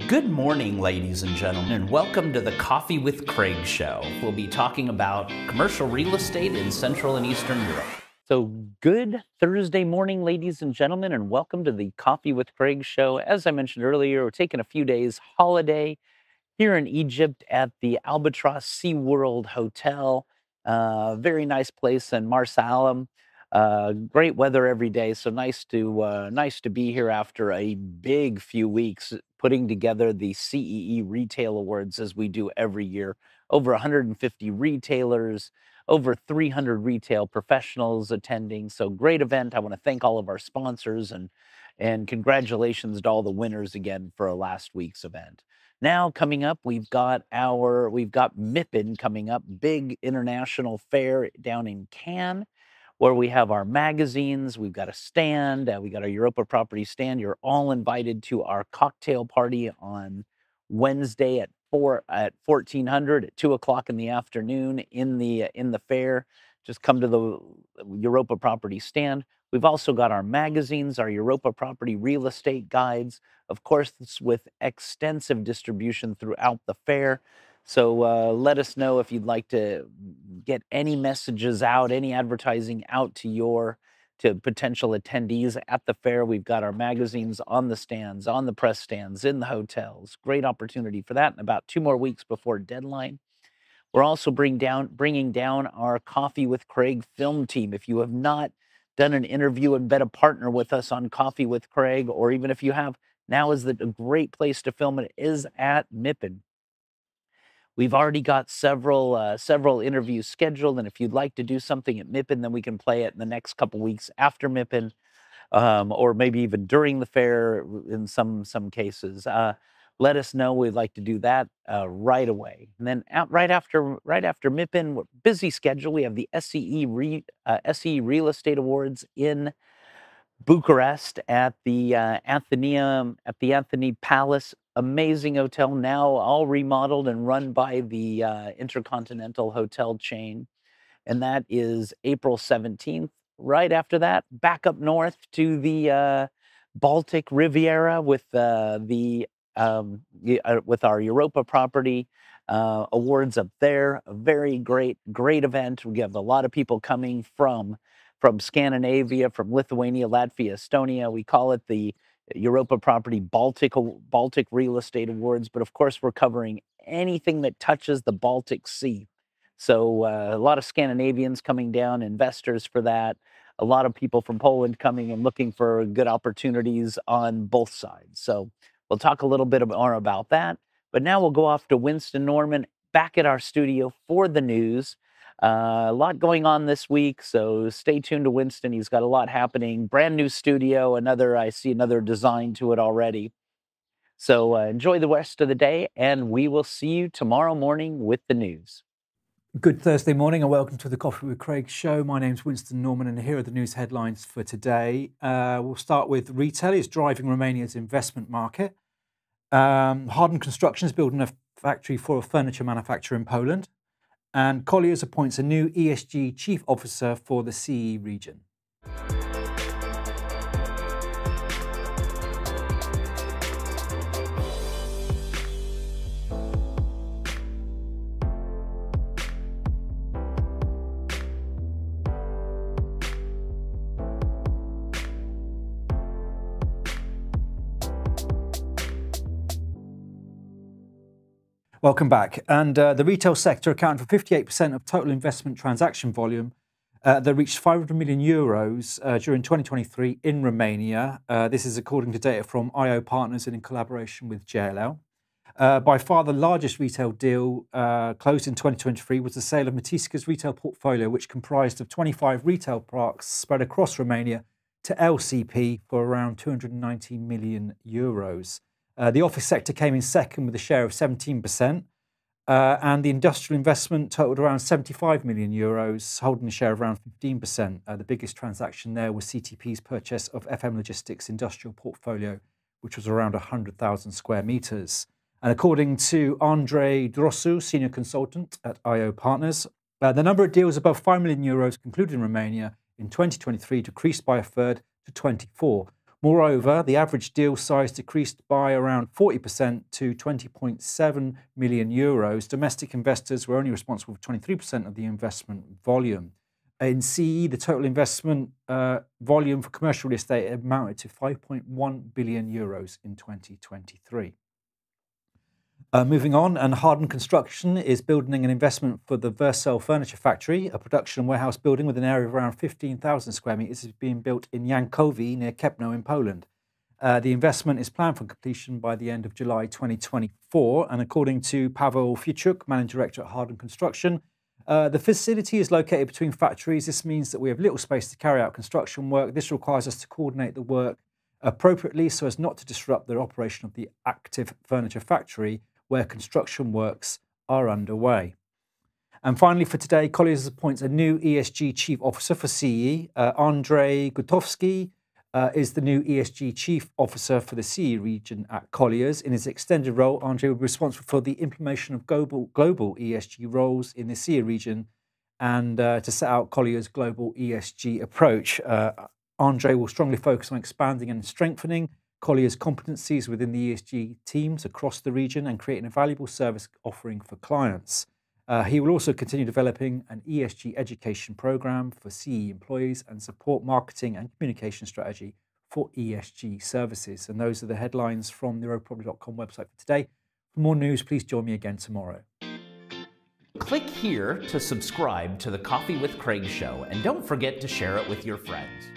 Good morning, ladies and gentlemen, and welcome to the Coffee with Craig show. We'll be talking about commercial real estate in Central and Eastern Europe. So good Thursday morning, ladies and gentlemen, and welcome to the Coffee with Craig show. As I mentioned earlier, we're taking a few days holiday here in Egypt at the Albatross SeaWorld Hotel. Very nice place in Marsalam. Great weather every day, so nice to be here after a big few weeks putting together the CEE Retail Awards as we do every year. Over 150 retailers, over 300 retail professionals attending. So great event. I want to thank all of our sponsors and congratulations to all the winners again for last week's event. Now coming up, we've got MIPIM coming up, big international fair down in Cannes, where we have our magazines. We've got a stand. We got our Europa Property stand. You're all invited to our cocktail party on Wednesday at 1400 at 2 o'clock in the afternoon in the fair. Just come to the Europa Property stand. We've also got our magazines, our Europa Property Real Estate Guides. Of course, it's with extensive distribution throughout the fair. So let us know if you'd like to get any messages out, any advertising out to potential attendees at the fair. We've got our magazines on the stands, on the press stands, in the hotels. Great opportunity for that in about 2 more weeks before deadline. We're also bringing down our Coffee with Craig film team. If you have not done an interview and been a partner with us on Coffee with Craig, or even if you have, now is a great place to film it is at MIPIM. We've already got several interviews scheduled, and if you'd like to do something at MIPIM, then we can play it in the next couple weeks after MIPIM, or maybe even during the fair in some cases. Let us know. We'd like to do that right away. And then right after MIPIM, busy schedule. We have the SEE Real Estate Awards in Bucharest at the Athenaeum, at the Anthony Palace. Amazing hotel, now all remodeled and run by the Intercontinental Hotel chain. And that is April 17th. Right after that, back up north to the Baltic Riviera with our Europa Property Awards up there. A very great event. We have a lot of people coming from Scandinavia, from Lithuania, Latvia, Estonia. We call it the Europa Property Baltic Real Estate Awards, but of course we're covering anything that touches the Baltic Sea. So a lot of Scandinavians coming down, investors for that. A lot of people from Poland coming and looking for good opportunities on both sides. So we'll talk a little bit more about that. But now we'll go off to Winston Norman back at our studio for the news. A lot going on this week, so stay tuned to Winston. He's got a lot happening. Brand new studio, I see another design to it already. So enjoy the rest of the day, and we will see you tomorrow morning with the news. Good Thursday morning, and welcome to the Coffee with Craig show. My name's Winston Norman, and here are the news headlines for today. We'll start with retail is driving Romania's investment market. Harden Construction is building a factory for a furniture manufacturer in Poland. And Colliers appoints a new ESG chief officer for the CEE region. Welcome back. And the retail sector accounted for 58% of total investment transaction volume that reached 500 million euros during 2023 in Romania. This is according to data from IO Partners and in collaboration with JLL. By far the largest retail deal closed in 2023 was the sale of Mătișa's retail portfolio, which comprised of 25 retail parks spread across Romania to LCP for around 290 million euros. The office sector came in second with a share of 17%, and the industrial investment totaled around 75 million euros, holding a share of around 15%. The biggest transaction there was CTP's purchase of FM Logistics' industrial portfolio, which was around 100,000 square meters. And according to Andrei Drosu, senior consultant at IO Partners, the number of deals above 5 million euros concluded in Romania in 2023 decreased by a third to 24, Moreover, the average deal size decreased by around 40% to 20.7 million euros. Domestic investors were only responsible for 23% of the investment volume. In CEE, the total investment volume for commercial real estate amounted to 5.1 billion euros in 2023. Moving on, and Harden Construction is building an investment for the Vercel Furniture Factory, a production warehouse building with an area of around 15,000 square metres, is being built in Jankowi near Kępno in Poland. The investment is planned for completion by the end of July 2024, and according to Paweł Ficzuk, Managing Director at Harden Construction, the facility is located between factories. This means that we have little space to carry out construction work. This requires us to coordinate the work appropriately so as not to disrupt the operation of the active furniture factory where construction works are underway. And finally for today, Colliers appoints a new ESG Chief Officer for CEE. Andrzej Gutowski is the new ESG Chief Officer for the CEE region at Colliers. In his extended role, Andrzej will be responsible for the implementation of global ESG roles in the CEE region and to set out Colliers' global ESG approach. Andrzej will strongly focus on expanding and strengthening Colliers' competencies within the ESG teams across the region and creating a valuable service offering for clients. He will also continue developing an ESG education program for CEE employees and support marketing and communication strategy for ESG services. And those are the headlines from the EuropaProperty.com website for today. For more news, please join me again tomorrow. Click here to subscribe to the Coffee with Craig show, and don't forget to share it with your friends.